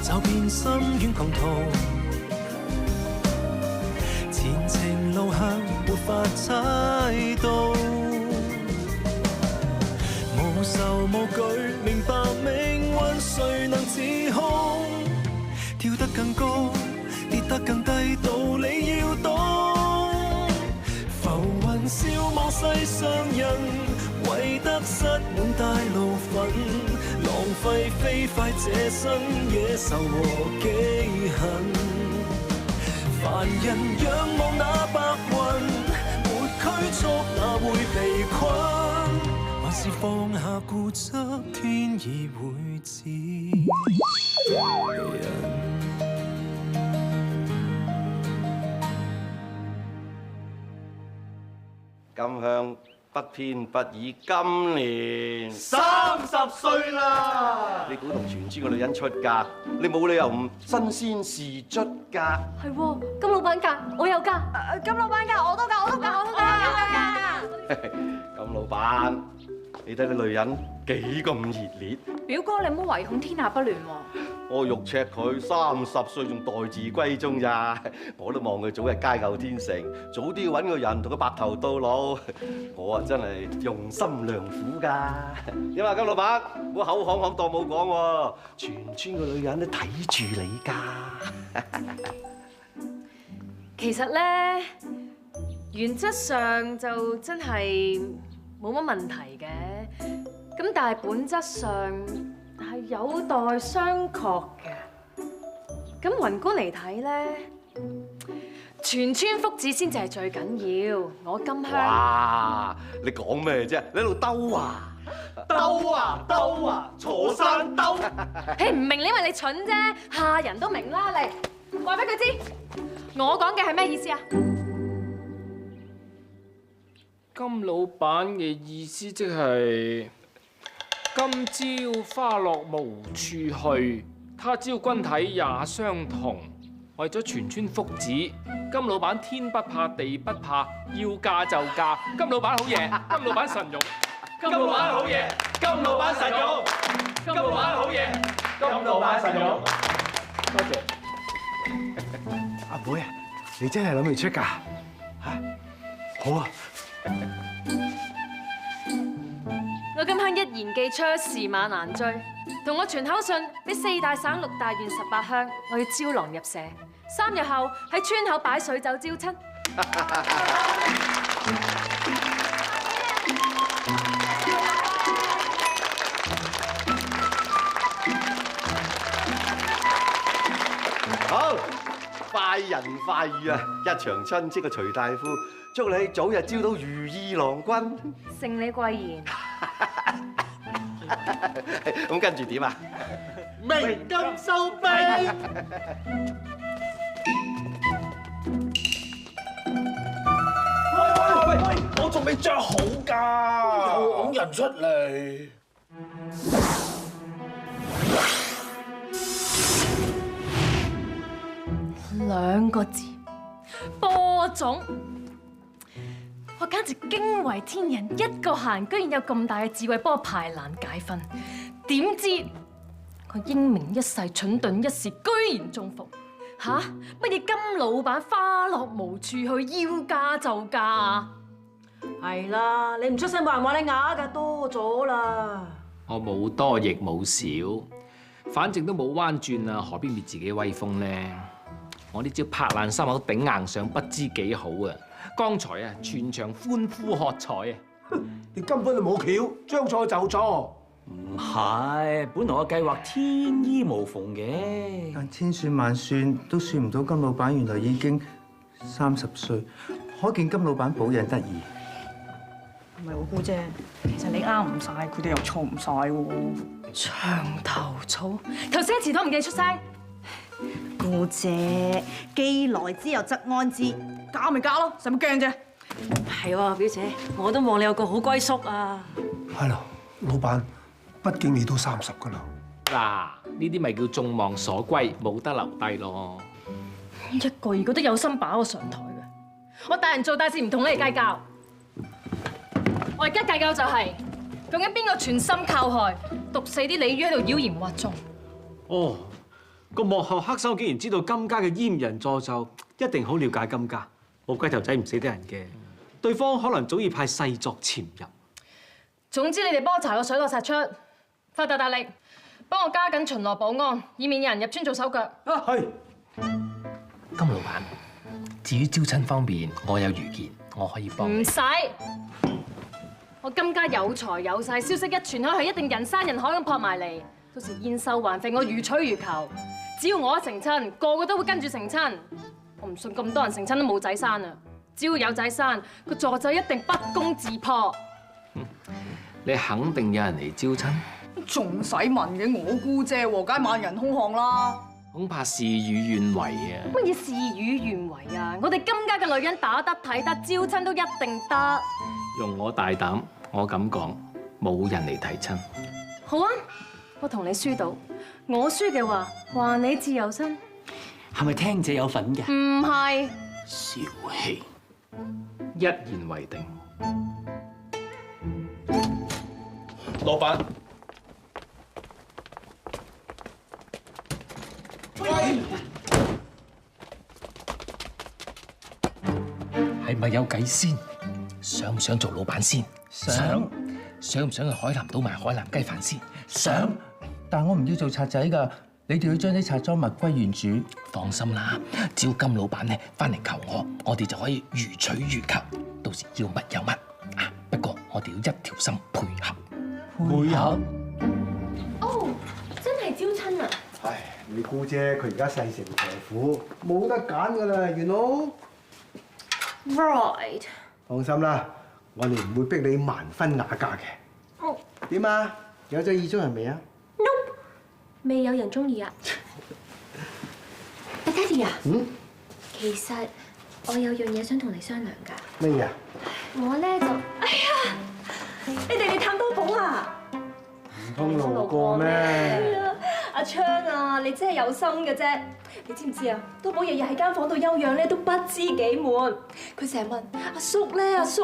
就變深淵窮途。前程路向沒法猜到，無愁無懼，明白命運，誰能自控？跳得更高，跌得更低，道理要懂。浮雲笑望世上人，為得失滿帶怒憤，浪費飛快這生野仇和記恨。凡人仰望那白雲，沒拘束哪會被困？還是放下固執，天意會指引。金香不偏不倚，今年30歲啦！你估同全村個女人出嫁，你冇理由唔新鮮事卒㗎。係喎，金老闆嫁，我有嫁。金老闆嫁，我都嫁，我都嫁，我都嫁。金老闆，你睇啲女人幾咁熱烈。表哥，你唔好唯恐天下不亂喎。我肉赤佢30歲仲待字閨中咋，我都望佢早日佳偶天成，早啲揾個人同佢白頭到老。我啊真係用心良苦㗎。點啊，金老闆，唔好口行行當冇講喎，全村個女人都睇住你㗎。其實咧，原則上就真係冇乜問題嘅，咁但係本質上係有待商榷嘅。咁宏觀嚟睇咧，全村福祉先至係最緊要。我金香，哇！你講咩啫？你喺度兜啊？兜啊兜啊，坐山兜。唔明你因為你蠢啫，下人都明啦。嚟話俾佢知，我講嘅係咩意思啊？金老闆嘅意思即係今朝花落無處去，他朝君體也相同。為咗全村福祉，金老闆天不怕地不怕，要嫁就嫁。金老闆好嘢，金老闆神勇。金老闆好嘢，金老闆神勇。金老闆好嘢，金老闆神勇。多謝。阿妹啊，你真係諗住出嫁嚇？好啊！我金香一言既出，駟馬難追。同我傳口信，俾4大省6大縣18鄉，我要招郎入社。3日後喺村口擺水酒招親。好，快人快語啊！一場親戚嘅徐大夫，祝你早日招到如意郎君。承你貴言。咁跟住點啊？鳴金收兵。喂，我仲未着好㗎，又拱人出嚟。2個字，播種。我簡直驚為天人，一個閒居然有咁大嘅智慧幫我排難解紛。點知我英明一世，蠢鈍一時，居然中伏。吓？乜嘢金老闆花落無處去，要嫁就嫁？係啦，你唔出聲冇人話你啞㗎，多咗啦。我冇多亦冇少，反正都冇彎轉啊，何必滅自己威風咧？我呢招拍爛心口頂硬上，不知幾好啊！剛才啊，全場歡呼喝彩啊！你根本就冇橋，將錯就錯。唔係，本來個計劃天衣無縫嘅，但千算萬算都算唔到金老闆原來已經30歲，可見金老闆保養得宜。唔係喎，姑姐，其實你啱唔晒，佢哋又錯唔晒喎。牆頭草，頭先一詞都唔記得出聲。姑姐，既來之又則安之，嫁咪嫁咯，使乜驚啫？係喎，表姐，我都望你有個好歸宿啊。係咯，老闆，畢竟你都30㗎啦。嗱，呢啲咪叫眾望所歸，冇得留低咯。一個二個都有心把我上台嘅，我大人做大事唔同你哋計較。我而家計較就係，究竟邊個全心靠害，毒死啲鯉魚喺度妖言惑眾？哦，個幕後黑手竟然知道金家嘅閹人助紂，一定好了解金家。冇龜頭仔唔死得人嘅，對方可能早已派細作潛入。總之，你哋幫我查個水落石出，發大力，幫我加緊巡邏保安，以免有人入村做手腳。係。金老闆，至於招親方面，我有預見，我可以幫你。唔使，我金家有財有勢，消息一傳開，係一定人山人海咁撲埋嚟。到時燕瘦還肥，我如取如求。只要我一成親，個個都會跟住成親。我唔信咁多人成親都冇仔生啊！只要有仔生，個助紂一定不攻自破。你肯定有人嚟招親？仲使問嘅？我姑姐喎，梗係萬人空巷啦。恐怕事與願違啊！乜嘢事與願違啊？我哋金家嘅女人打得睇得，招親都一定得。容我大膽，我咁講，冇人嚟提親。好啊，我同你輸到，我輸嘅話，還你自由身。係咪聽者有份嘅？唔係。小氣，一言為定。老闆，係咪有計先？想唔想做老闆先？想。想唔想去海南島賣海南雞飯先？想。但我唔要做賊仔㗎，你哋要將啲賊贓物歸原主。放心啦，只要金老闆咧翻嚟求我哋就可以如取如求，到時要乜有乜啊！不過我哋要一條心配合。配合。哦，真係招親啊！唉，你姑姐佢而家勢成騎虎，冇得揀㗎啦，you know。Right。放心啦，我哋唔會逼你盲婚啞嫁嘅。哦。點啊？有咗意中人未啊？ Nope， 未有人中意啊。爹哋啊，其實我有樣嘢想同你商量㗎。咩嘢啊？我咧就，哎呀，你哋嚟探多寶啊？唔通路過咩？阿昌啊，你真係有心嘅啫。你知唔知啊？多寶日日喺間房度休養咧，都不知幾悶。佢成日問阿叔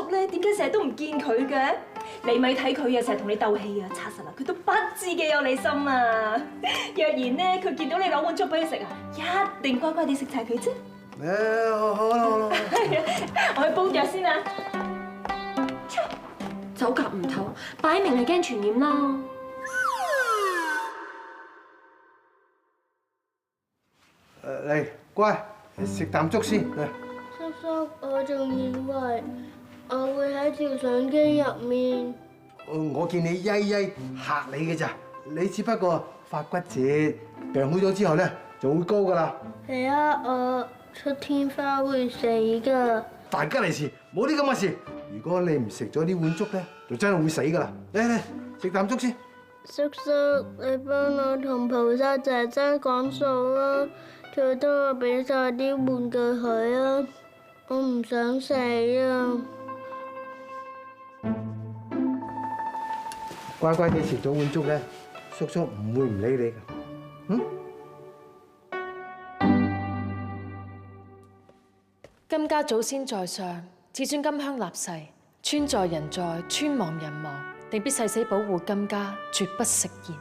咧，點解成日都唔見佢嘅？你咪睇佢啊，成日同你鬥氣啊，查實啦，佢都不知幾有你心啊。若然咧，佢見到你攞碗粥俾佢食啊，一定乖乖地食晒佢啫。好啦，我去煲藥先啊。走夾唔唞，擺明係驚傳染啦。嚟，乖，食啖粥先。嚟。叔叔，我仲以為我會喺條相機入面。我見你曳曳嚇你嘅咋，你只不過發骨折，病好咗之後咧就會高噶啦。係啊，我出天花會死㗎。大吉利是，冇啲咁嘅事。如果你唔食咗呢碗粥咧，就真係會死噶啦。嚟，食啖粥先。叔叔，你幫我同菩薩姐姐講數啦，最多我俾晒啲玩具佢啊，我唔想死啊。乖乖地食咗碗粥咧，叔叔唔會唔理你㗎。金家祖先在上，至尊金香立誓，村在人在，村亡人亡，定必誓死保護金家，絕不食言。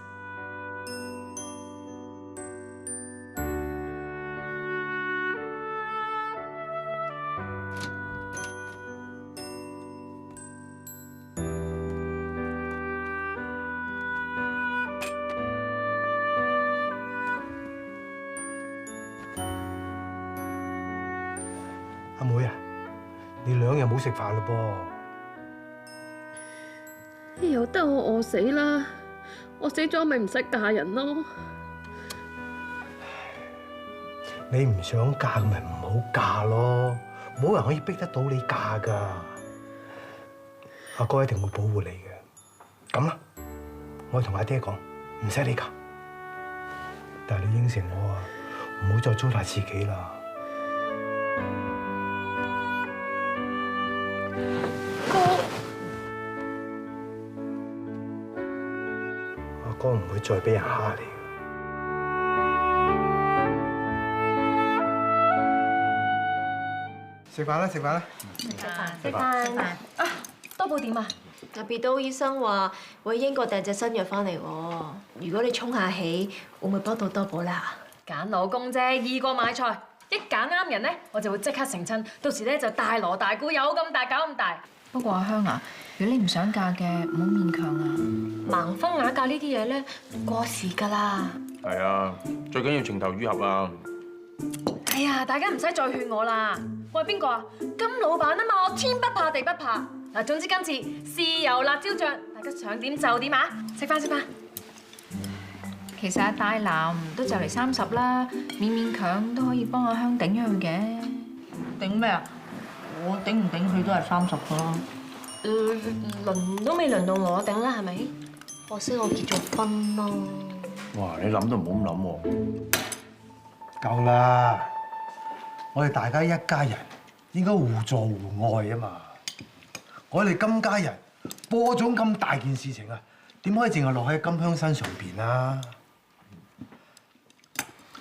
阿妹啊，你2日冇食飯嘞噃。由得我餓死啦！我死咗咪唔使嫁人咯。你唔想嫁咪唔好嫁咯，冇人可以逼得到你嫁㗎。阿哥一定會保護你嘅。咁啦，我同阿爹講，唔使你嫁，但係你應承我啊，唔好再糟蹋自己啦。阿哥唔會再俾人蝦你。食飯啦！食飯啊！多寶點啊？特別到醫生話會喺英國訂隻新藥翻嚟喎，如果你沖下喜，會唔會幫到多寶啦？揀老公啫，易過買菜。一揀啱人咧，我就會即刻成親，到時咧就大鑼大鼓，有咁大搞咁大。不過阿香啊，如果你唔想嫁嘅，唔好勉強啊。盲婚啞嫁呢啲嘢咧，過時㗎啦。係啊，最緊要情投意合啊！哎呀，大家唔使再勸我啦。我係邊個啊？金老闆啊嘛，我天不怕地不怕。嗱，總之今次豉油辣椒醬，大家想點就點啊！食飯。其實阿大男都就嚟30啦，勉勉強都可以幫阿香頂咗佢嘅。頂咩啊？我頂唔頂佢都係30個啦。輪都未輪到我頂啦，係咪？可惜我結咗婚咯。哇！你諗都唔好咁諗喎。夠啦！我哋大家一家人應該互助互愛啊嘛！我哋金家人播種咁大件事情啊，點可以淨係落喺金香身上邊啊？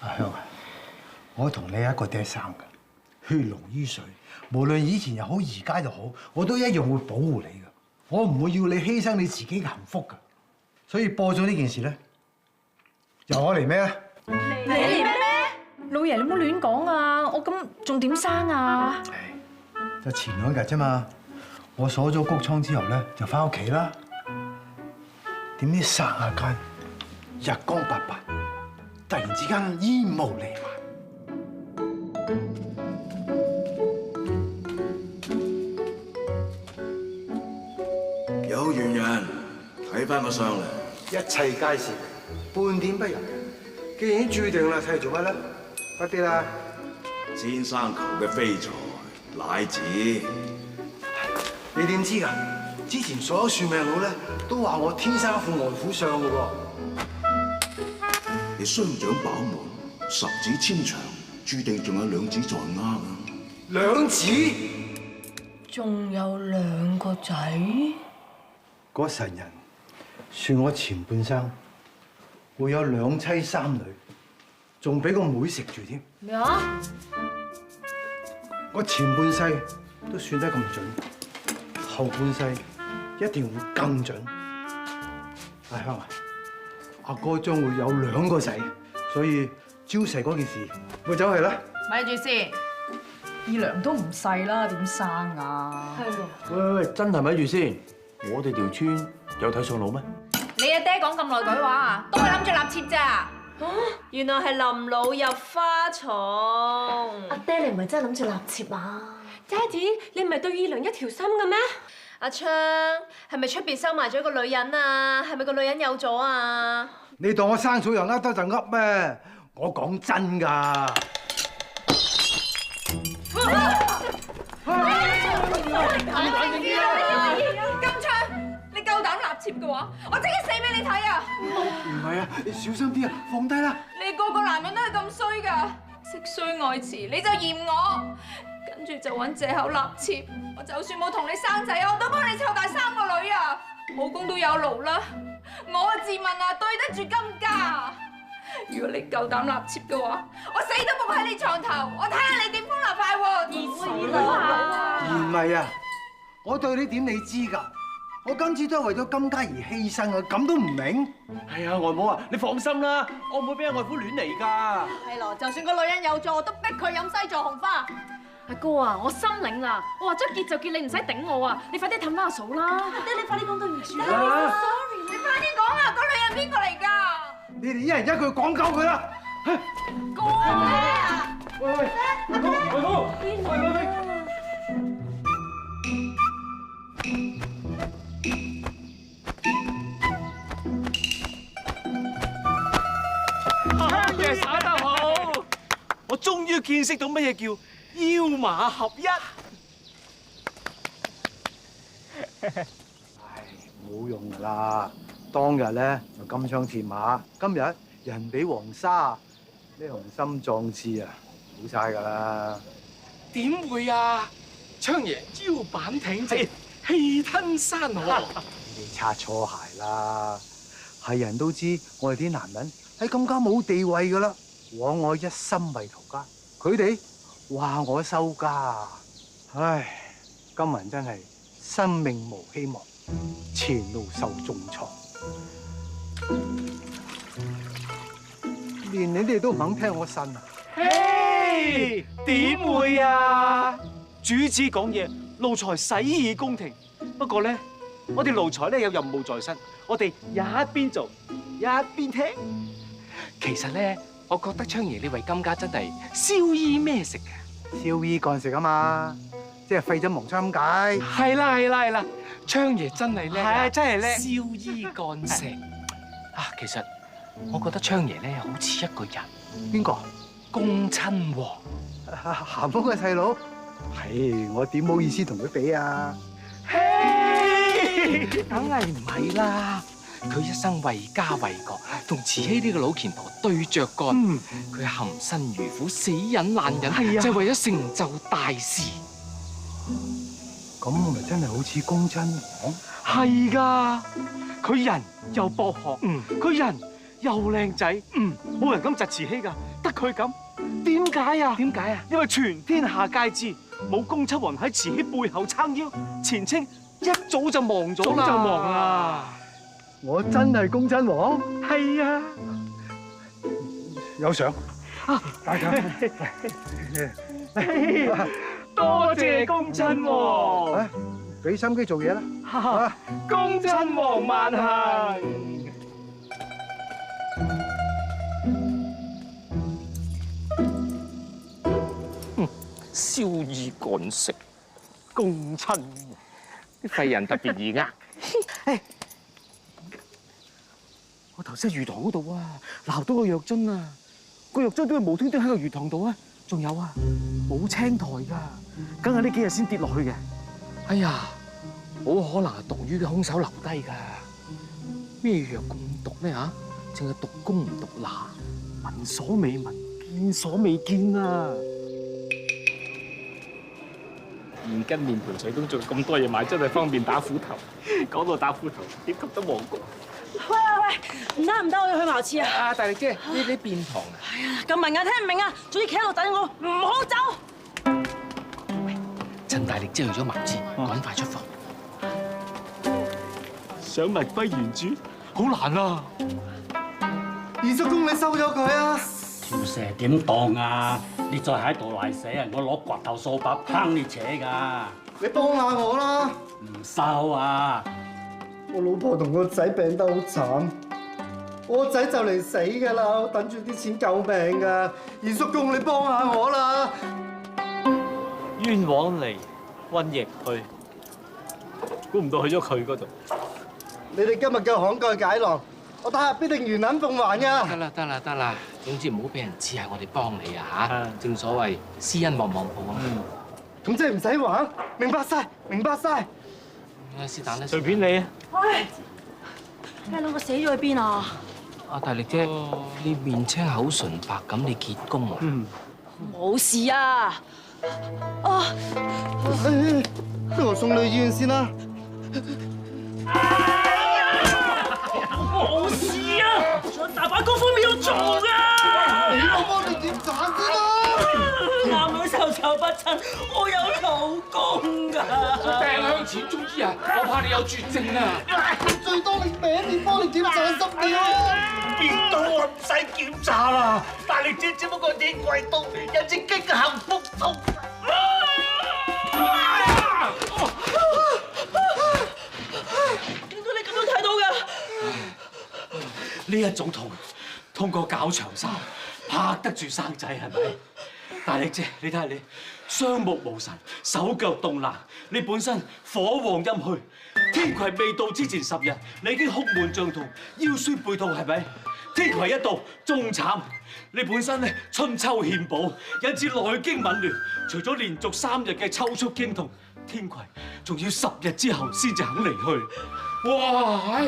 阿香啊，我同你一個爹生㗎，血濃於水。無論以前又好，而家又好，我都一樣會保護你㗎。我唔會要你犧牲你自己嘅幸福㗎。所以播咗呢件事咧，由我嚟咩啊？你嚟咩？老爺，你唔好亂講啊！我咁仲點生啊？就前2日啫嘛，我鎖咗谷倉之後咧，就翻屋企啦。點知霎下間日光白白，突然之間煙霧瀰漫。有緣人睇翻個相嚟，一切皆是半點不由人。既然注定啦，睇嚟做乜咧？快啲啦！先生求嘅非財乃子，你點知㗎？之前所有算命佬咧都話我天生一副外父相㗎喎。你雙掌飽滿，10指牽長，注定仲有2子在握啊！2子？仲有2個仔？嗰神人算我前半生會有2妻3女，仲俾個妹食住添。咩啊？我前半世都算得咁準，後半世一定會更準。阿香啊，阿哥將會有2個仔，所以招誓嗰件事，咪走係啦。咪住先，二娘都唔細啦，點生啊？係喎。喂，真係咪住先？我哋條村有睇相佬咩？你阿爹講咁耐句話，都係諗住立妾咋？原來係林老入花叢。阿爹，你唔係真係諗住立妾啊？爹哋，你唔係對二娘一條心嘅咩？阿昌，係咪出邊收埋咗個女人啊？係咪個女人有咗啊？你當我生草又噏得就噏咩？我講真㗎。金昌，你夠膽立妾嘅話，我即刻死俾你睇啊！唔係啊，你小心啲啊，放低啦。你個個男人都係咁衰㗎，食衰愛慈，你就嫌我，跟住就揾藉口立妾。我就算冇同你生仔，我都幫你湊大3個女啊！老公都有勞啦，我自問啊，對得住金家。如果你夠膽立妾嘅話，我死都伏喺你床頭，我睇下你點風流快活。而唔係啊，我對你點你知㗎？我今次都係為咗金家而犧牲啊，咁都唔明？係啊，外母啊，你放心啦，我唔會俾阿外父亂嚟㗎。係咯，就算個女人有咗，都逼佢飲西座紅花。阿哥啊，我心領啦，我話咗結就結，你唔使頂我啊！你快啲氹翻阿嫂啦！爹，你快啲講對唔住啦 ！Sorry， 你快啲講啊！個女人邊個嚟㗎？你哋一人一句講鳩佢啦！哥啊！喂，外父，香爺耍得好，我終於見識到乜嘢叫腰馬合一。唉，冇用㗎啦！當日咧就金槍鐵馬，今日人比黃沙，咩雄心壯志啊，冇晒㗎啦！點會啊？昌爺腰板挺直，氣吞山河。你擦錯鞋啦！係人都知我哋啲男人喺金家冇地位㗎啦，枉我一心為頭家，佢哋話我收家。唉，金文真係生命無希望，前路受重創。連你哋都唔肯聽我呻啊！嘿，點會啊？主子講嘢，奴才洗耳恭聽。不過咧，我哋奴才咧有任務在身，我哋一邊做一邊聽。其實咧，我覺得昌爺你為金家真係燒衣咩食嘅？燒衣乾食啊嘛，即係廢咗蒙槍咁解。係啦，昌爺真係叻，係真係叻。燒衣乾食啊！其實我覺得昌爺咧好似一個人。邊個？恭親王。鹹豐嘅細佬。係，我點好意思同佢比啊？嘿，梗係唔係啦！佢一生為家為國，同慈禧呢個老虔婆對着幹。佢含辛茹苦、死忍爛忍，就係為咗成就大事。咁我咪真係好似恭親王？係㗎，佢人又博學，佢人又靚仔，冇人咁窒慈禧㗎，得佢咁。點解啊？點解啊？因為全天下皆知，冇恭親王喺慈禧背後撐腰，前清一早就亡咗啦。早就亡啦！我真係恭親王？係啊，有相啊！大家，多謝恭親王，俾心機做嘢啦！恭親王萬幸。燒衣乾食，恭親啲廢人特別易呃。我頭先喺魚塘嗰度啊，撈到個藥樽啊，個藥樽都係無端端喺個魚塘度啊，仲有啊，冇青苔㗎，梗係呢幾日先跌落去嘅。哎呀，好可能係毒魚嘅兇手留低㗎。咩藥咁毒咧嚇？淨係毒公唔毒乸，聞所未聞，見所未見啊！現今面盤水都仲咁多嘢買，真係方便打斧頭。講到打斧頭，點及得皇宮？喂，唔得，我要去茅廁啊！啊，大力姐，你邊堂啊？哎呀，咁明啊，聽唔明啊？總之企喺度等我，唔好走。趁大力姐去咗茅廁，趕快出發。想物歸原主，好難啊！二叔公，你收咗佢啊！條蛇點當啊？你再喺度賴死啊！我攞刮頭掃把拚你扯㗎！你幫下我啦！唔收啊！我老婆同個仔病得好慘，我個仔就嚟死㗎啦，我等住啲錢救命㗎。二叔公，你幫下我啦！冤枉嚟，瘟疫去，估唔到去咗佢嗰度。你哋今日嘅慷慨解囊，我睇下必定原銀奉還㗎。得啦，總之唔好俾人知係我哋幫你啊嚇！正所謂施恩莫望報啊。咁即係唔使還，明白晒。是但啦，隨便你啊！喂，你兩個死咗喺邊啊？阿大力姐，你面青口唇白咁，你結功啊？冇事啊！不如我送你去醫院先啦。冇事啊！仲有大把功夫要做㗎。我幫你檢查先啦。男女授受不親，我有老公㗎。病向淺中醫啊！我怕你有絕症啊！最多你病，你幫你檢查心跳啊！見到我唔使檢查啦，大力姐只不過點櫃到有隻激嘅幸福痛。點解你咁樣睇到㗎？呢一種痛過搞長衫，拍得住生仔係咪？大力姐，你睇下你，雙目無神，手腳凍冷，你本身火旺陰虛，天葵未到之前10日，你已經哭悶脹痛，腰酸背痛係咪？天葵一到仲慘，你本身咧春秋欠補，引致內經紊亂，除咗連續3日嘅抽搐經痛，天葵仲要10日之後先至肯離去。哇！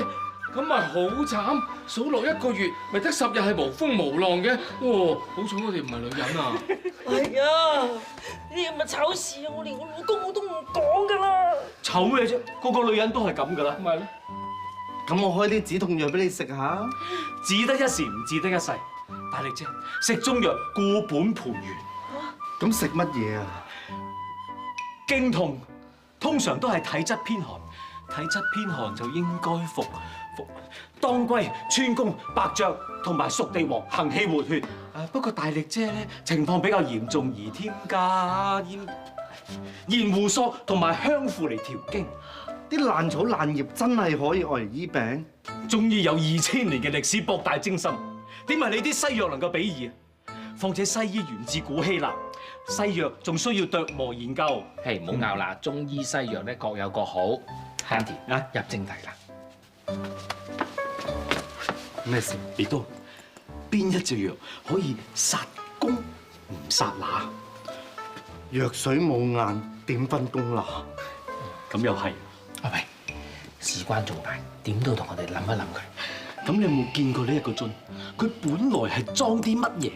咁咪好慘，數落1個月，咪得10日係無風無浪嘅。哇！好彩我哋唔係女人啊！係啊，呢啲咁嘅醜事啊，我連我老公我都唔講㗎啦。醜咩啫？個女人都係咁㗎啦。咪咯。咁我開啲止痛藥俾你食下。治得一時唔治得一世。大力姐，食中藥固本培元。咁食乜嘢啊？經痛通常都係體質偏寒，體質偏寒就應該服。當歸、川芎、白芍同埋熟地黃行氣活血。不過大力姐咧情況比較嚴重，而添加鹽胡索同埋香附嚟調經。啲爛草爛葉真係可以愛嚟醫病？中醫有2000年嘅歷史，博大精深，點係你啲西藥能夠比擬啊？況且西醫源自古希臘，西藥仲需要琢磨研究。係唔好拗啦，中醫西藥咧各有各好。Andy 啊，入正題啦。咩事？別多，邊一隻藥可以殺公唔殺乸？藥水冇眼，點分公乸？咁又係。喂，事關重大，點都同我哋諗一諗佢。咁你有冇見過呢一個樽？佢本來係裝啲乜嘢？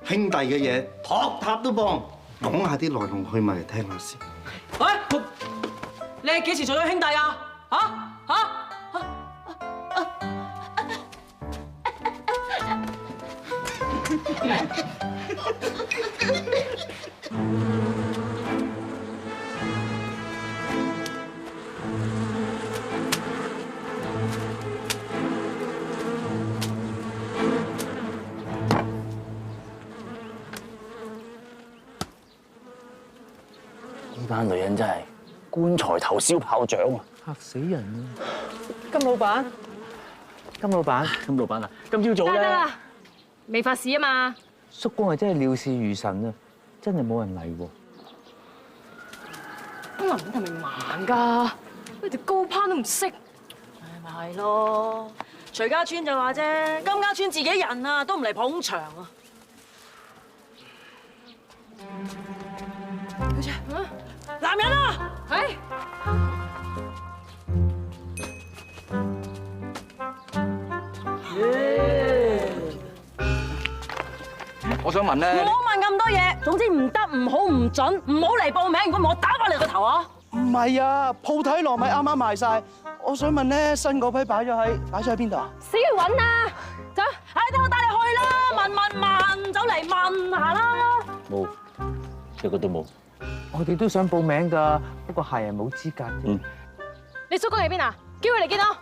兄弟嘅嘢，托塔都幫。講下啲來龍去脈嚟聽下先。喂，你係幾時做咗兄弟啊？呢班女人真係棺材頭燒炮仗啊！嚇死人啊！金老闆，金老闆啊！今朝早咧，得啦，未發市啊嘛。叔公係真係料事如神啊！真係冇人嚟喎。個男人係咪盲㗎？佢條高攀都唔識。咪係咯，徐家村就話啫，金家村自己人啊都唔嚟捧場啊。男人啊！係。我想問咧，唔好問咁多嘢，總之唔得、唔好、唔準，唔好嚟報名，如果唔係我打翻你個頭啊！唔係啊，鋪頭糯米啱啱賣晒，我想問咧，新嗰批擺咗喺邊度啊？死去揾啊！走，等我帶你去啦，問，走嚟問下啦。冇，一個都冇。我哋都想報名㗎，不過係人冇資格啫。你叔公喺邊啊？叫佢嚟見我。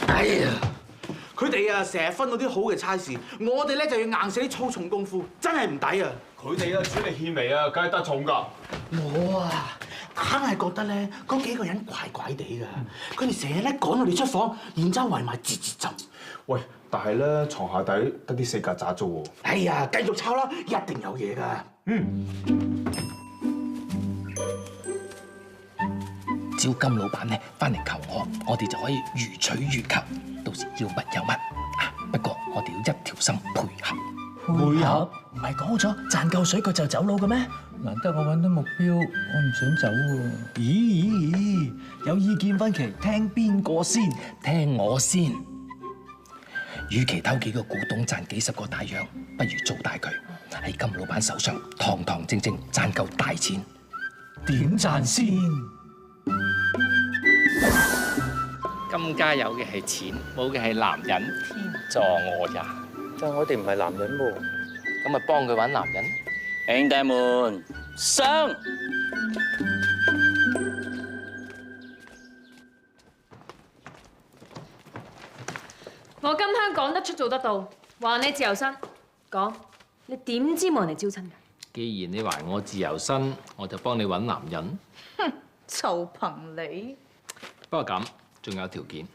哎呀！佢哋啊，成日分到啲好嘅差事，我哋咧就要硬死啲粗重功夫，真係唔抵啊！佢哋啊，處理獻媚啊，梗係得重㗎。我啊，硬係覺得咧，嗰幾個人怪怪地㗎。佢哋成日咧趕我哋出房，然之後圍埋節浸。喂，但係咧床下底得啲死曱甴啫喎。哎呀，繼續抄啦，一定有嘢㗎。只要金老闆咧翻嚟求我哋就可以如取如求，到時要乜有乜。不過我哋要一條心配合。配合？唔係講好咗賺夠水佢就走佬嘅咩？難得我揾到目標，我唔想走喎。咦？有意見分歧，聽邊個先？聽我先。與其偷幾個古董賺幾十個大洋，不如做大佢，喺金老闆手上堂堂正正賺夠大錢。點賺先？金家有嘅係錢，冇嘅係男人，天助我也。但係我哋唔係男人喎。咁咪幫佢揾男人。兄弟們，上！我金香講得出做得到，話你自由身，講你點知冇人嚟招親㗎？既然你話我自由身，我就幫你揾男人。哼，就憑你。不過咁，仲有條件，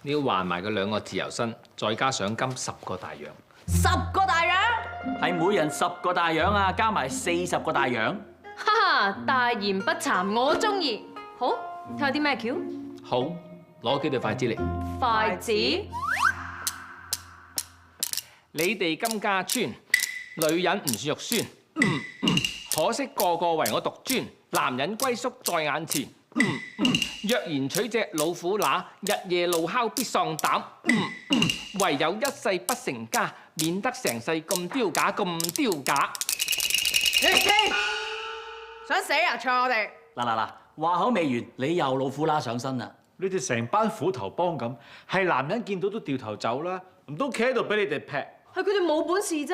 你要還埋佢2個自由身，再加上金10個大洋。10個大洋？係每人10個大洋啊，加埋40個大洋。哈哈，大言不慚，我中意。好，睇下啲咩橋？好，攞幾對筷子嚟。筷子。你哋金家村女人唔算肉酸，可惜個個為我獨尊，男人歸宿在眼前。若然娶隻老虎乸，日夜怒敲必喪膽。唯有一世不成家，免得成世咁丟架咁丟架。想死啊！唱我哋。嗱，話口未完，你又老虎乸上身啦！你哋成班虎頭幫咁，係男人見到都掉頭走啦，唔通企喺度俾你哋劈？係佢哋冇本事啫。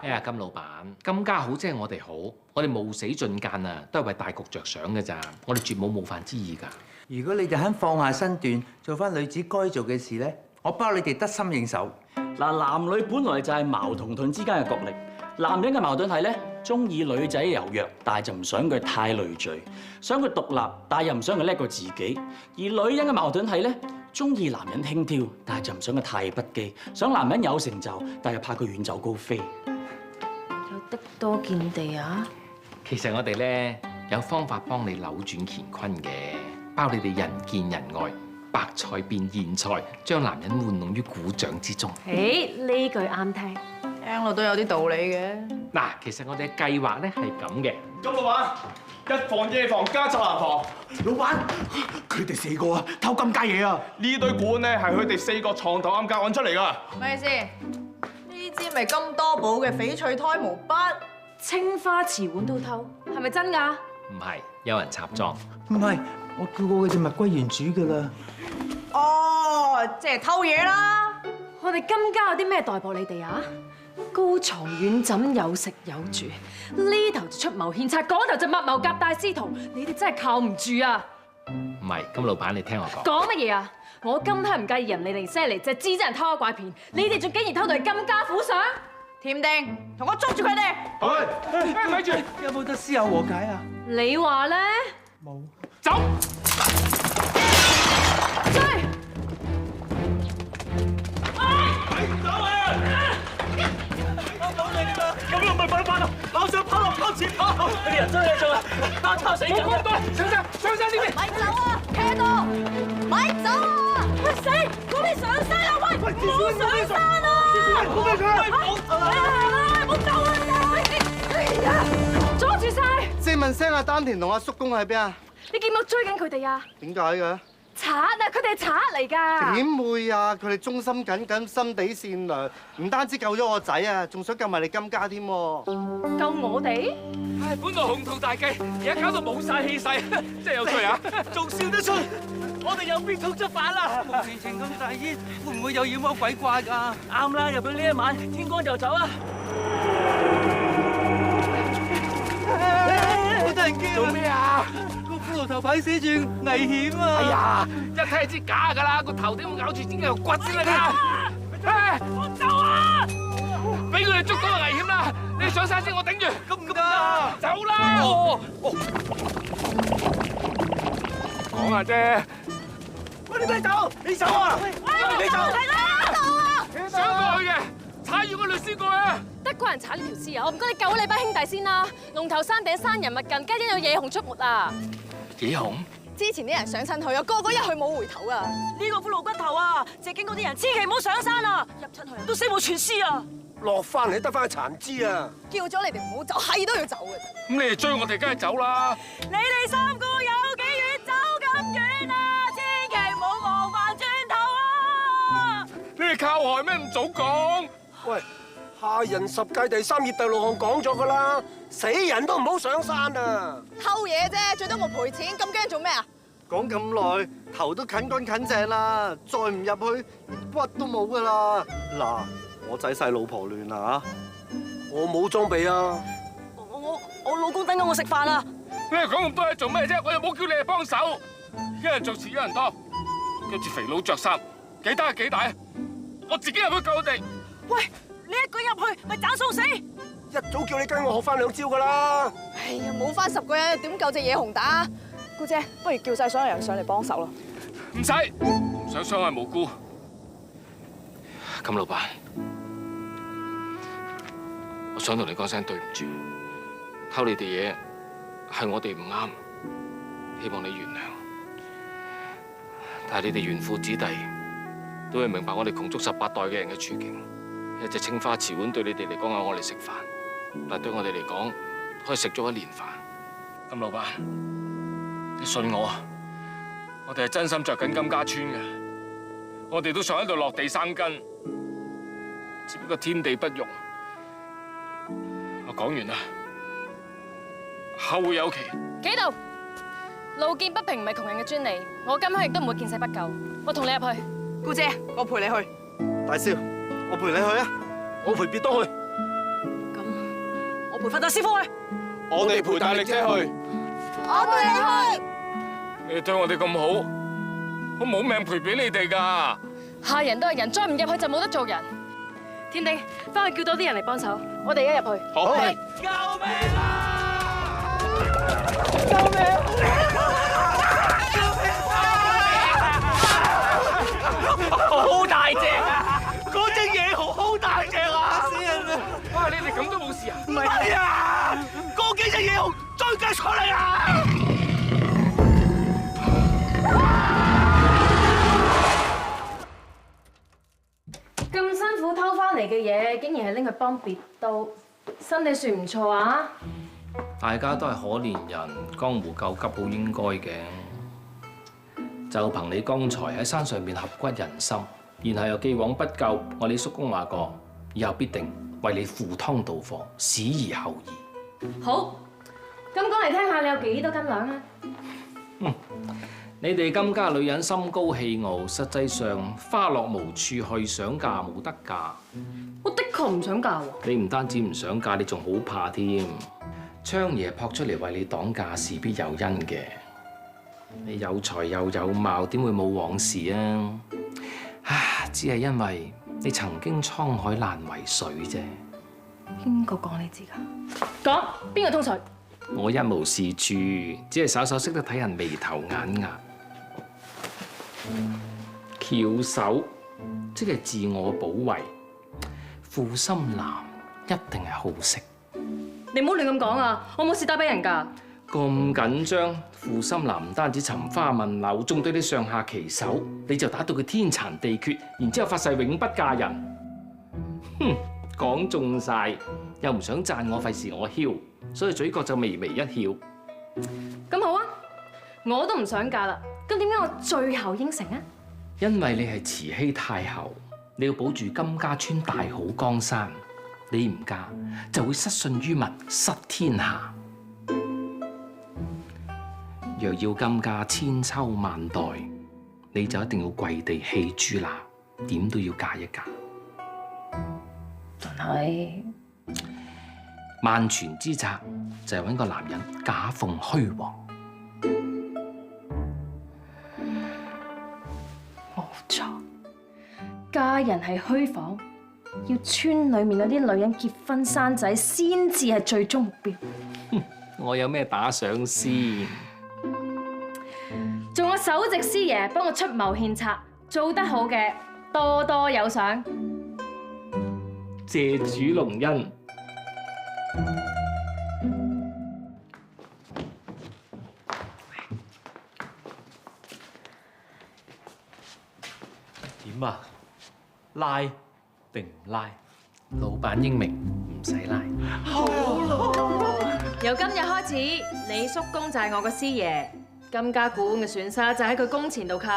哎呀，金老闆，金家好即係我哋好，我哋冒死進諫啊，都係為大局着想嘅咋，我哋絕冇冒犯之意㗎。如果你哋肯放下身段，做翻女子該做嘅事咧，我包你哋得心應手。嗱，男女本來就係矛同盾之間嘅角力。男人嘅矛盾係咧，中意女仔柔弱，但係就唔想佢太累贅；想佢獨立，但係又唔想佢叻過自己。而女人嘅矛盾係咧，中意男人輕佻，但係就唔想佢太不羈；想男人有成就，但係又怕佢遠走高飛。有得多見地啊！其實我哋咧有方法幫你扭轉乾坤嘅，包你哋人見人愛，白菜變現菜，將男人玩弄於股掌之中。誒，呢句啱聽，聽落都有啲道理嘅。嗱，其實我哋嘅計劃咧係咁嘅。金老闆，一房夜房加執行房。老闆，佢哋4個啊偷金家嘢啊！呢堆管咧係佢哋4個床頭暗格揾出嚟㗎。咪先？呢支咪金多寶嘅翡翠胎毛筆，青花瓷碗都偷，係咪真㗎？唔係，有人插贓。唔係，我叫過佢隻蜜龜園煮㗎啦。哦，即係偷嘢啦！我哋金家有啲咩待薄你哋啊？高床軟枕有食有住，呢頭就出謀獻策，嗰頭就密謀夾帶私逃，你哋真係靠唔住啊！唔係，金老闆，你聽我講。講乜嘢啊？我金係唔介意人哋零舍嚟隻知真人偷呃拐騙，你哋仲竟然偷到係金家府上？甜定，同我捉住佢哋！係，咪住，有冇得私有和解啊？你話咧？冇。走！追！走啊！咁樣咪快跑！跑上跑落跑前跑！你啲人追你做啊！包抄死緊！冇咁多，上山呢邊！咪走啊！企度！咪走啊！喂死！嗰邊上山啊！喂，唔好上山啊！好咩佢？唔好走啊！哎呀，阻住晒！借問聲阿丹田同阿叔公喺邊啊？你見冇追緊佢哋啊？點解嘅？賊啊！佢哋係賊嚟㗎。點會啊？佢哋忠心耿耿，心地善良，唔單止救咗我仔啊，仲想救埋你金家添。救我哋？唉，本來鴻圖大計，而家搞到冇晒氣勢，真係有趣啊！仲笑得出？我哋有邊痛出發啦！目前情咁大煙，會唔會有妖魔鬼怪㗎？啱啦，入去呢一晚，天光就走啊！好得人驚！做咩啊？個骷髏頭牌寫住危險啊！哎呀，一睇就知假㗎啦！個頭點會咬住自己條骨先啦？唉，我走啊！俾佢哋捉到就危險啦！你上山先，我頂住。咁唔得，走啦！講下啫。喂，你咪走！你走啊！你走！想過去嘅，踩住個律師過去啊！得個人踩呢條屍啊！我唔該你救咗你班兄弟先啦！龍頭山頂山人物近，家陣有野熊出沒啊！野熊？之前啲人上親去啊，個個一去冇回頭啊！呢個骷髏骨頭啊，借經嗰啲人千祈唔好上山啊！入親去都死無全屍啊！落翻嚟得翻個殘肢啊！叫咗你哋唔好走，係都要走嘅。咁你哋追我哋，梗係走啦！你哋3個有幾遠走咁遠啊？千祈唔好望翻轉頭啊！你哋靠害咩？唔早講！喂，下人10誡第3頁第6項講咗噶啦，死人都唔好上山啊！偷嘢啫，最多我賠錢，咁驚做咩啊？講咁耐，頭都近乾近淨啦，再唔入去，骨都冇噶啦。嗱，我仔細老婆亂啦嚇，我冇裝備啊！我老公等緊我食飯啊！你哋講咁多嘢做咩啫？我又冇叫你哋幫手，一人做事一人當，跟住肥佬着衫，幾大係幾大？我自己入去救佢哋。喂，你一個人入去咪斬送死！一早叫你跟我學翻2招噶啦！哎呀，冇翻10個人，點救隻野熊打？姑姐，不如叫晒所有人上嚟幫手啦！唔使，唔想傷害無辜。金老闆，我想同你講聲對唔住，偷你哋嘢係我哋唔啱，希望你原諒。但係你哋紈絝子弟都會明白我哋窮足18代嘅人嘅處境。一隻青花瓷碗對你哋嚟講係我哋食飯，但係對我哋嚟講可以食咗1年飯。金老闆，你信我啊！我哋係真心着緊金家村嘅，我哋都想喺度落地生根，只不過天地不容。我講完啦，後會有期。幾度？路見不平唔係窮人嘅專利，我金香亦都唔會見死不救。我同你入去。姑姐，我陪你去。大少，我陪你去啊！我陪別多去。我陪法達師傅去。我哋陪大力姐去。我陪你去。你對我哋咁好，我冇命賠俾你哋㗎。下人都係人，再唔入去就冇得做人。天地，翻去叫多啲人嚟幫手，我哋而家入去。好。救命啊！救命！好大隻啊！嗰隻野蠔好大隻啊！死人啊！哇！你哋咁都冇事啊？唔係啊！嗰幾隻野蠔追緊出嚟啊！咁辛苦偷翻嚟嘅嘢，竟然係拎去幫別刀，身體算唔錯啊！大家都係可憐人，江湖救急好應該嘅。就憑你剛才喺山上面合骨人心，然後又既往不咎，我哋叔公話過，以後必定為你赴湯蹈火，使而後已。好，咁講嚟聽下，你有幾多斤兩啊？你哋金家女人心高氣傲，實際上花落無處去，想嫁冇得嫁。我的確唔想嫁喎。你唔單止唔想嫁，你仲好怕添。昌爺撲出嚟為你擋嫁，事必有因嘅。你有才又有貌，點會冇往事啊？只係因為你曾經滄海難為水啫。邊個講你知㗎？講邊個通水？我一無是處，只係稍稍識得睇人眉頭眼額。翹手即係自我保衞，負心男一定係好色。你唔好亂咁講啊！我冇事打俾人㗎。咁緊張，負心男唔單止尋花問柳，仲對你上下其手，你就打到佢天殘地缺，然之後發誓永不嫁人。哼，講中晒，又唔想讚我，費事我囂，所以嘴角就微微一翹。咁好啊，我都唔想嫁啦。咁點解我最後應承啊？因為你係慈禧太后，你要保住金家村大好江山，你唔嫁就會失信於民，失天下。若要金家千秋萬代，你就一定要跪地棄豬乸，點都要嫁一嫁。但係萬全之策就係揾個男人假鳳虛凰。冇錯，嫁人係虛晃，要村裏面嗰啲女人結婚生仔先至係最終目標。我有咩打賞先？做我首席師爺幫我出謀獻策，做得好嘅多多有賞。謝主隆恩。點啊？拉定唔拉？老闆英明，唔使拉。由今日開始，你叔公就係我個師爺，金家股嘅損失就喺佢工錢度扣。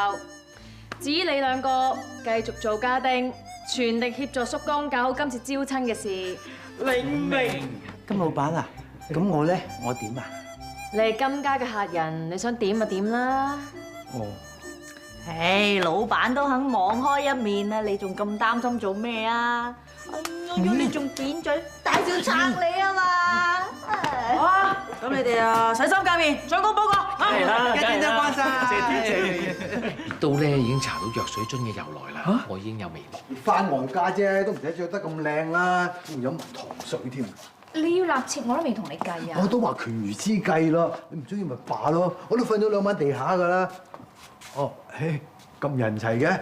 至於你兩個，繼續做家丁，全力協助叔公搞好今次招親嘅事。靈明。金老闆啊，咁我咧，我點啊？你係金家嘅客人，你想點就點啦。哦。唉，老闆都肯網開一面啦，你仲咁擔心做咩啊？哎呀，你仲扁嘴，大少撐你啊嘛！好啊，咁你哋啊洗心革面，上工報告啊！係啦，一見就關晒。到咧已經查到藥水樽嘅由來啦，我已經有眉目。翻外家啫，都唔使着得咁靚啦，仲飲埋糖水添。你要納妾我都未同你計啊！我都話權宜之計咯，你唔中意咪罷咯，我都瞓咗2晚地下噶啦。哦，嘿，咁人齊嘅，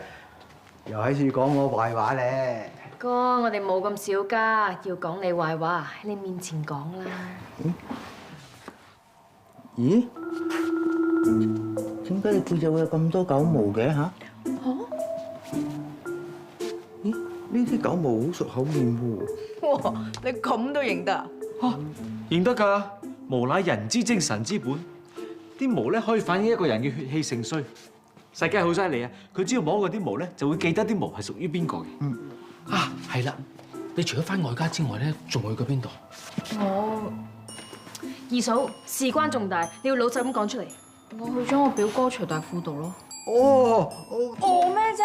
又喺處講我壞話咧。哥，我哋冇咁少家，要講你壞話喺你面前講啦。咦？點解你背脊會有咁多狗毛嘅嚇？咦？呢啲狗毛好熟口面喎。哇！你咁都認得啊？認得㗎，毛乃人之精神之本，啲毛咧可以反映一個人嘅血氣盛衰。世界好犀利啊！佢只要摸過啲毛咧，就會記得啲毛係屬於邊個嘅。啊，係啦！你除咗翻外家之外咧，仲去過邊度？我二嫂事關重大，你要老實咁講出嚟。我去咗我表哥徐大富度咯。哦，咩啫？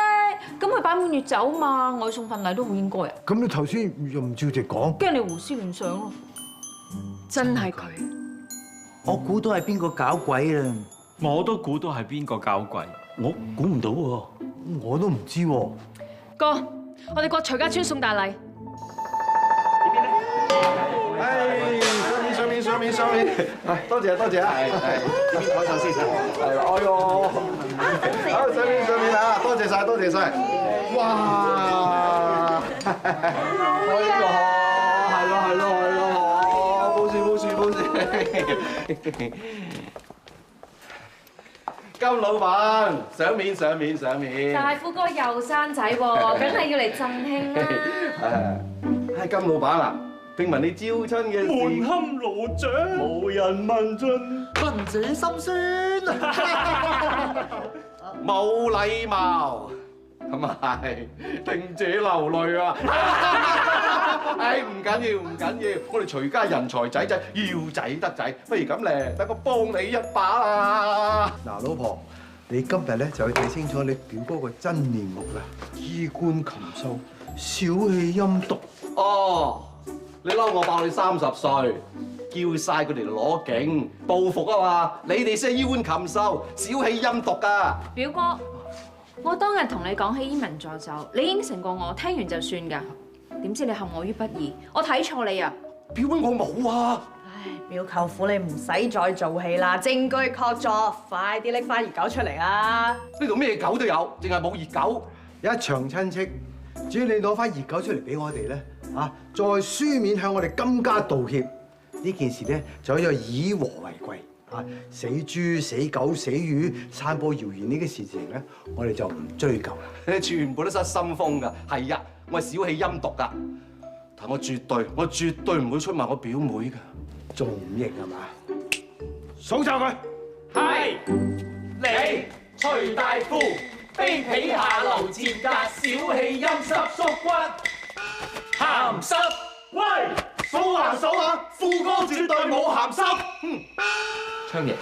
咁佢擺滿月酒嘛，我去送份禮都好應該啊。咁你頭先又唔照直講，驚你胡思亂想咯。真係佢。我估到係邊個搞鬼啦！我都估到係邊個搞鬼，我估唔到喎。我都唔知喎。哥，我哋過徐家村送大禮。上面，係多謝啊，係呢邊台上先，係，哎呦，好上面啊，多謝晒，哇，哎呦，係咯，冇事，金老闆上面，大夫哥又生仔喎，梗係要嚟贈慶啦。係金老闆啊！聽聞你招親嘅事，門可羅雀，無人問津，君子心酸，冇禮貌，咁啊係，聽者流淚啊！唉，唔緊要，我哋徐家人才濟濟，要仔得仔，不如咁咧，等我幫你一把啦！嗱，老婆，你今日咧就要睇清楚你表哥個真面目啦，衣冠禽獸，小氣陰毒。哦。你嬲我爆你30歲，叫晒佢哋嚟攞景報復啊嘛！你哋先係衣冠禽獸，小氣陰毒㗎！表哥，我當日同你講起煙民助酒，你應承過我，聽完就算㗎。點知你陷我於不義，我睇錯你啊！表妹我冇啊！唉，表舅父你唔使再做戲啦，證據確鑿，快啲拎翻熱狗出嚟啦！呢度咩狗都有，淨係冇熱狗。一場親戚，只要你攞翻熱狗出嚟俾我哋咧，再書面向我哋金家道歉，呢件事咧就可以以和為貴。死豬、死狗、死魚、散播謠言呢啲事情咧，我哋就唔追究啦。全部都失心瘋㗎，係啊，我係小氣陰毒㗎，但我絕對唔會出賣我表妹㗎，仲唔認係嘛？數走佢！係你徐大夫，卑鄙下流賤格，小氣陰濕縮骨，鹹濕。喂，數下，富哥絕對冇鹹濕。昌爺，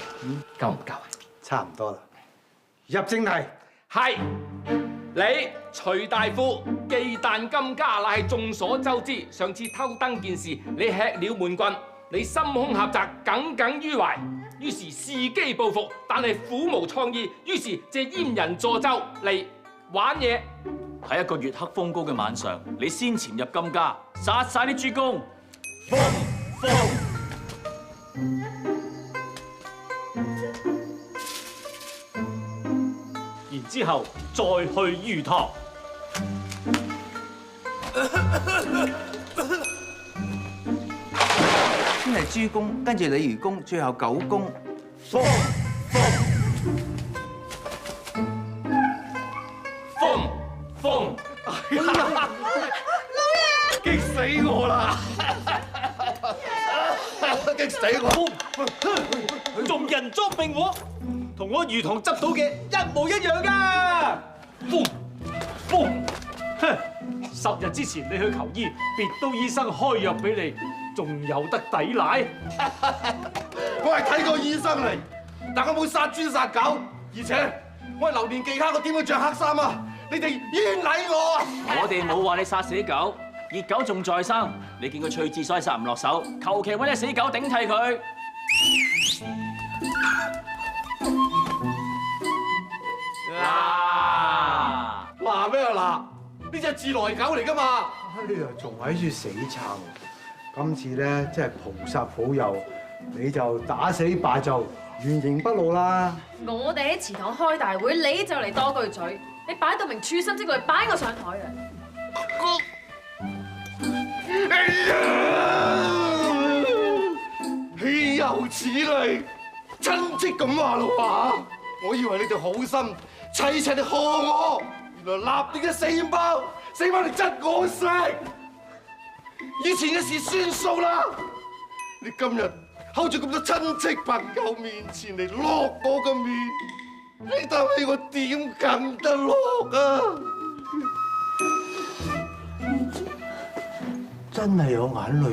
夠唔夠啊？差唔多啦。入正題。係你徐大夫忌憚金家，乃係眾所周知。上次偷燈件事，你吃了悶棍，你心胸狹窄，耿耿於懷，於是伺機報復，但係苦無創意，於是借閹人助紂嚟玩嘢。喺一個月黑風高嘅晚上，你先潛入金家，殺晒啲豬公。然之後再去魚塘。先係豬公，跟住鯉魚公，最後狗公。激死我啦！激死我！仲人贓並獲，同我魚塘執到嘅一模一樣㗎。10日之前你去求醫，別刀醫生開藥俾你，仲有得抵賴？我係睇過醫生嚟，但我冇殺豬殺狗，而且我係榴蓮技巧，我點會着黑衫啊？你哋冤枉我啊！我哋冇話你殺死狗，熱狗仲在生，你見佢趣致，所以殺唔落手，求其揾隻死狗頂替佢。嗱咩啊嗱？呢隻自來狗嚟㗎嘛？哎呀，仲喺住死撐！今次咧真係菩薩保佑，你就打死霸就原形不露啦！我哋喺祠堂開大會，你就嚟多句嘴，你擺到明處心積慮擺我上台啊！豈有此理！親戚咁話老話，我以為你哋好心齊齊嚟賀我，原來立定嘅死包嚟窒我食。以前嘅事算數啦，你今日喺住咁多親戚朋友面前嚟落我嘅面，你鬥氣我點撳得落啊？真係有眼淚。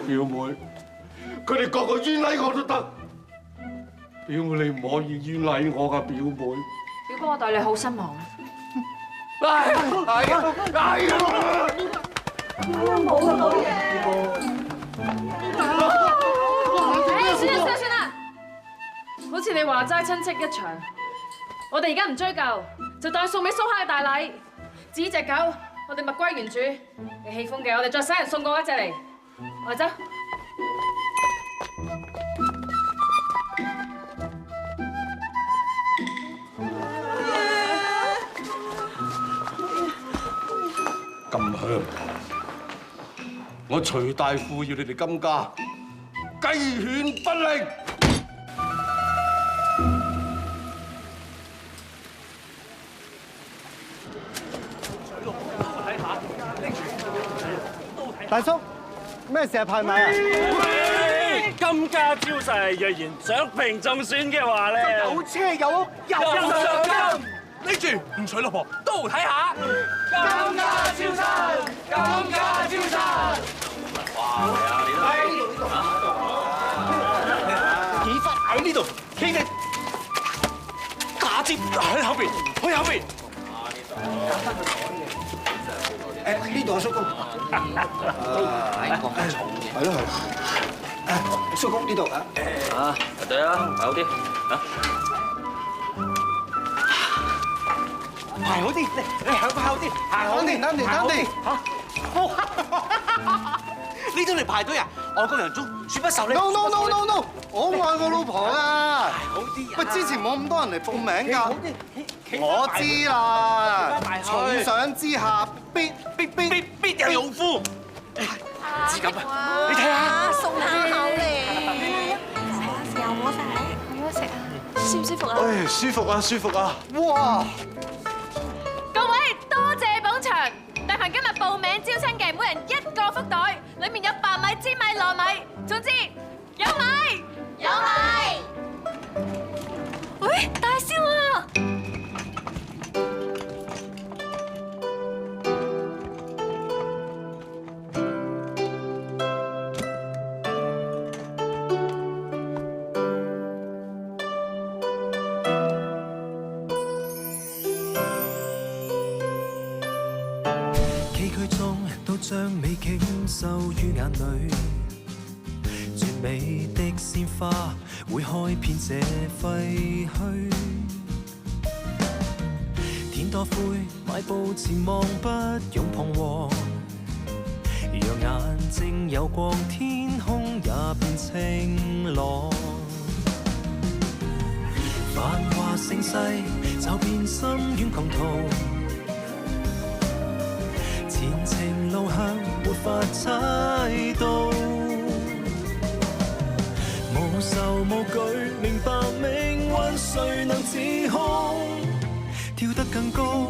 表妹，佢哋個個冤枉我都得，表妹，你唔可以冤枉我噶，表妹。表哥，我對你好失望啊！冇個女嘅。算啦，好似你話齋親戚一場，我哋而家唔追究，就當送俾蘇蝦嘅大禮。至於隻狗，我哋物歸原主。你喜歡嘅，我哋再使人送過一隻嚟。我哋走。咁香，我徐大富要你哋金家雞犬不寧。大叔，咩事啊？派米啊？金家招勢，若然獎評中選嘅話咧，有車有屋有獎金。拎住唔娶老婆都睇下。金家招親，金家招親。哇！幾分喺呢度，企嘅假接喺後邊，去後邊。呢度啊，叔公。係咯係。叔公呢度啊。啊，排隊啊，排好啲啊！排好啲，你行排好啲，行好啲，啱啲。呢種嚟排隊啊！外國人中絕不受理。 No！ 我愛我老婆啊！好啲。喂，之前冇咁多人嚟報名㗎。我知啦，重賞之下必有勇夫。知咁啊！你睇下，送下口嚟。食啊！好食啊！舒唔舒服啊？唉，舒服啊！哇！各位多謝捧場，但憑今日報名招親嘅，每人一個福袋，裡面有白米、粘米、糯米，總之有米。有米。喂，大燒啊！將美景收於眼裏，絕美的鮮花會開遍這廢墟。天多灰，邁步前望不用彷徨，讓眼睛有光，天空也變晴朗。繁華盛世，就變深淵窮途。 前程路向沒法猜到，無愁無懼，明白命運，誰能自控？跳得更高，